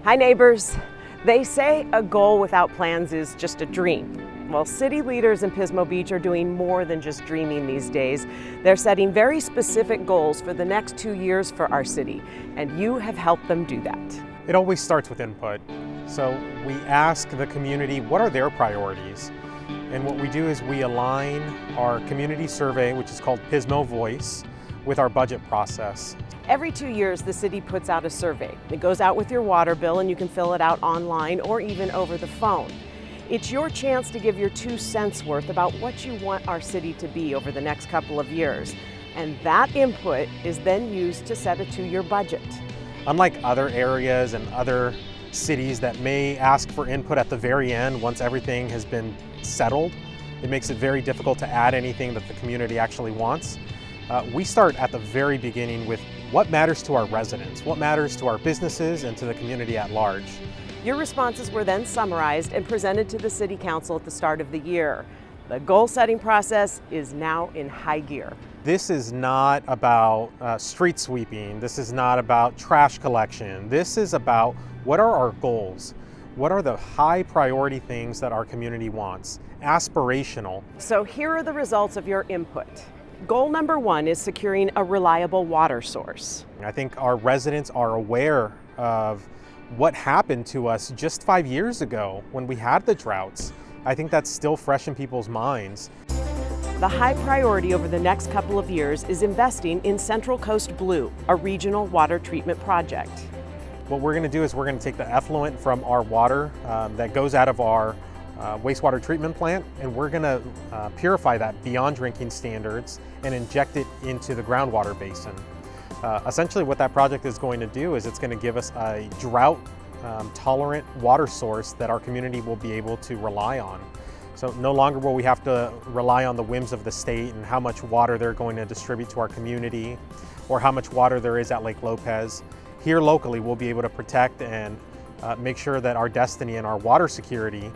Hi neighbors. They say a goal without plans is just a dream. Well, city leaders in Pismo Beach are doing more than just dreaming these days. They're setting very specific goals for the next 2 years for our city, and you have helped them do that. It always starts with input. So we ask the community, what are their priorities? And what we do is we align our community survey, which is called Pismo Voice, with our budget process. Every 2 years, the city puts out a survey. It goes out with your water bill, and you can fill it out online or even over the phone. It's your chance to give your 2 cents worth about what you want our city to be over the next couple of years. And that input is then used to set a 2-year budget. Unlike other areas and other cities that may ask for input at the very end once everything has been settled, it makes it very difficult to add anything that the community actually wants. We start at the very beginning with what matters to our residents, what matters to our businesses and to the community at large. Your responses were then summarized and presented to the City Council at the start of the year. The goal-setting process is now in high gear. This is not about street sweeping. This is not about trash collection. This is about what are our goals? What are the high priority things that our community wants? Aspirational. So here are the results of your input. Goal number 1 is securing a reliable water source. I think our residents are aware of what happened to us just 5 years ago when we had the droughts. I think that's still fresh in people's minds. The high priority over the next couple of years is investing in Central Coast Blue, a regional water treatment project. What we're going to do is we're going to take the effluent from our water that goes out of our wastewater treatment plant, and we're going to purify that beyond drinking standards and inject it into the groundwater basin. Essentially what that project is going to do is it's going to give us a drought tolerant water source that our community will be able to rely on. So no longer will we have to rely on the whims of the state and how much water they're going to distribute to our community or how much water there is at Lake Lopez. Here locally we'll be able to protect and make sure that our destiny and our water security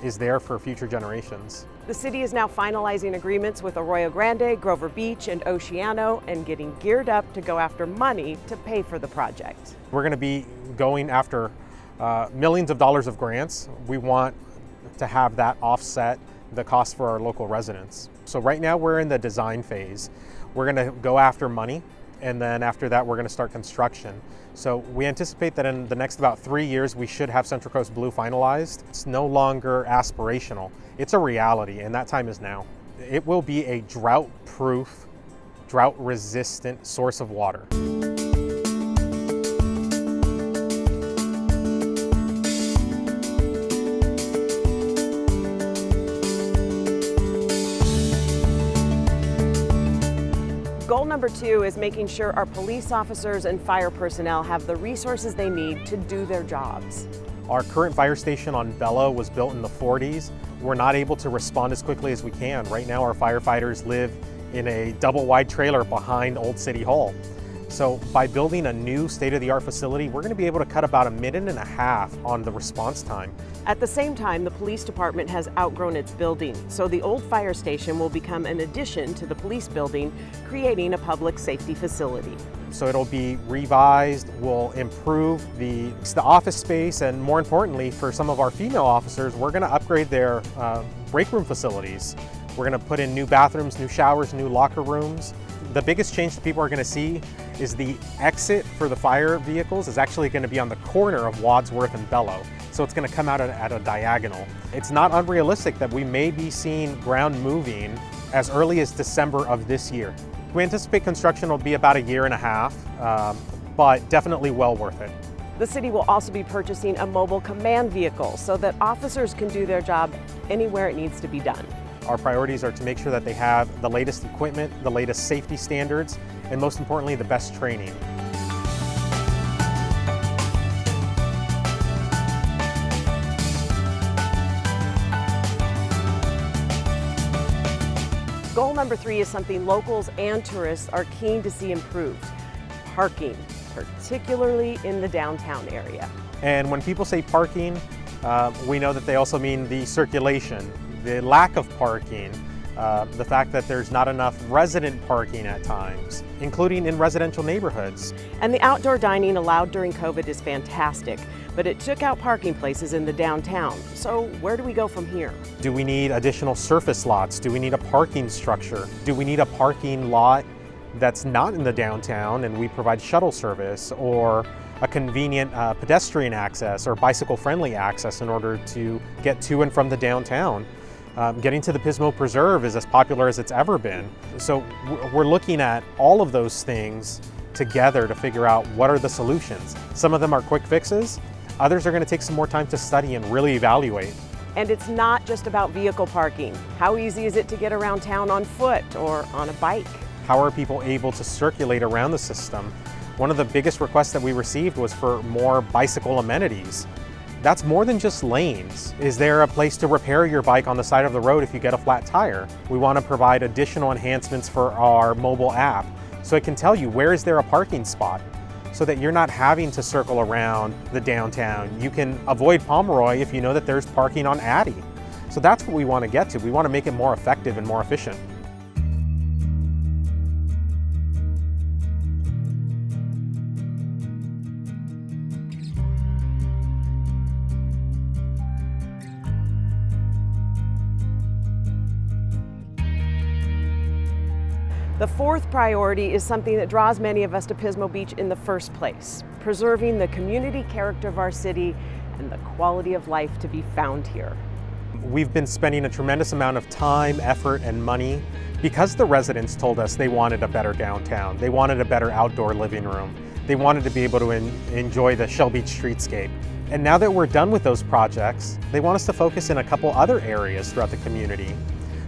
is there for future generations. The city is now finalizing agreements with Arroyo Grande, Grover Beach, and Oceano, and getting geared up to go after money to pay for the project. We're going to be going after millions of dollars of grants. We want to have that offset the cost for our local residents. So right now we're in the design phase. We're going to go after money, and then after that we're going to start construction. So we anticipate that in the next about 3 years we should have Central Coast Blue finalized. It's no longer aspirational. It's a reality, and that time is now. It will be a drought-proof, drought-resistant source of water. Goal number 2 is making sure our police officers and fire personnel have the resources they need to do their jobs. Our current fire station on Bella was built in the 40s. We're not able to respond as quickly as we can. Right now our firefighters live in a double-wide trailer behind Old City Hall. So by building a new state-of-the-art facility, we're going to be able to cut about 1.5 minutes on the response time. At the same time, the police department has outgrown its building, so the old fire station will become an addition to the police building, creating a public safety facility. So it'll be revised, we'll improve the office space, and more importantly, for some of our female officers, we're going to upgrade their break room facilities. We're going to put in new bathrooms, new showers, new locker rooms. The biggest change that people are going to see is the exit for the fire vehicles is actually going to be on the corner of Wadsworth and Bellow. So it's going to come out at a diagonal. It's not unrealistic that we may be seeing ground moving as early as December of this year. We anticipate construction will be about 1.5 years, but definitely well worth it. The city will also be purchasing a mobile command vehicle so that officers can do their job anywhere it needs to be done. Our priorities are to make sure that they have the latest equipment, the latest safety standards, and most importantly, the best training. Goal number 3 is something locals and tourists are keen to see improved: parking, particularly in the downtown area. And when people say parking, we know that they also mean the circulation, the lack of parking, the fact that there's not enough resident parking at times, including in residential neighborhoods. And the outdoor dining allowed during COVID is fantastic, but it took out parking places in the downtown. So where do we go from here? Do we need additional surface lots? Do we need a parking structure? Do we need a parking lot that's not in the downtown and we provide shuttle service, or a convenient pedestrian access or bicycle-friendly access in order to get to and from the downtown? Getting to the Pismo Preserve is as popular as it's ever been. So we're looking at all of those things together to figure out what are the solutions. Some of them are quick fixes, others are going to take some more time to study and really evaluate. And it's not just about vehicle parking. How easy is it to get around town on foot or on a bike? How are people able to circulate around the system? One of the biggest requests that we received was for more bicycle amenities. That's more than just lanes. Is there a place to repair your bike on the side of the road if you get a flat tire? We want to provide additional enhancements for our mobile app so it can tell you where is there a parking spot, so that you're not having to circle around the downtown. You can avoid Pomeroy if you know that there's parking on Addy. So that's what we want to get to. We want to make it more effective and more efficient. The fourth priority is something that draws many of us to Pismo Beach in the first place: preserving the community character of our city and the quality of life to be found here. We've been spending a tremendous amount of time, effort, and money because the residents told us they wanted a better downtown. They wanted a better outdoor living room. They wanted to be able to enjoy the Shell Beach streetscape. And now that we're done with those projects, they want us to focus in a couple other areas throughout the community.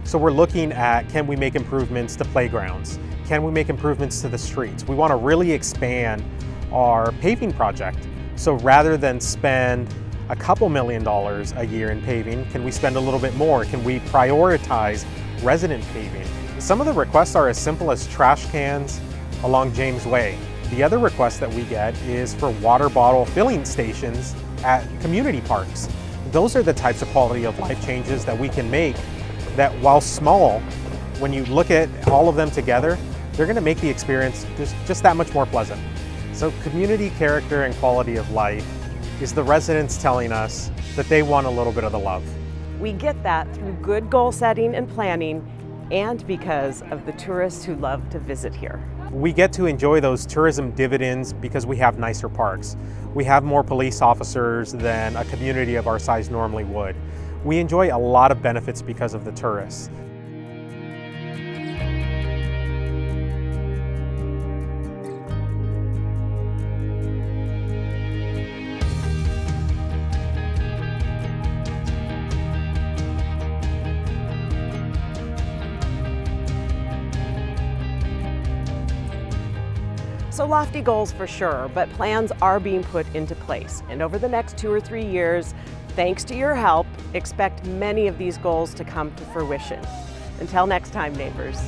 So we're looking at, can we make improvements to playgrounds? Can we make improvements to the streets? We want to really expand our paving project. So rather than spend a couple $1 million a year in paving, can we spend a little bit more? Can we prioritize resident paving? Some of the requests are as simple as trash cans along James Way. The other request that we get is for water bottle filling stations at community parks. Those are the types of quality of life changes that we can make that, while small, when you look at all of them together, they're going to make the experience just that much more pleasant. So community character and quality of life is the residents telling us that they want a little bit of the love. We get that through good goal setting and planning, and because of the tourists who love to visit here. We get to enjoy those tourism dividends because we have nicer parks. We have more police officers than a community of our size normally would. We enjoy a lot of benefits because of the tourists. So lofty goals for sure, but plans are being put into place. And over the next 2 or 3 years, thanks to your help, expect many of these goals to come to fruition. Until next time, neighbors.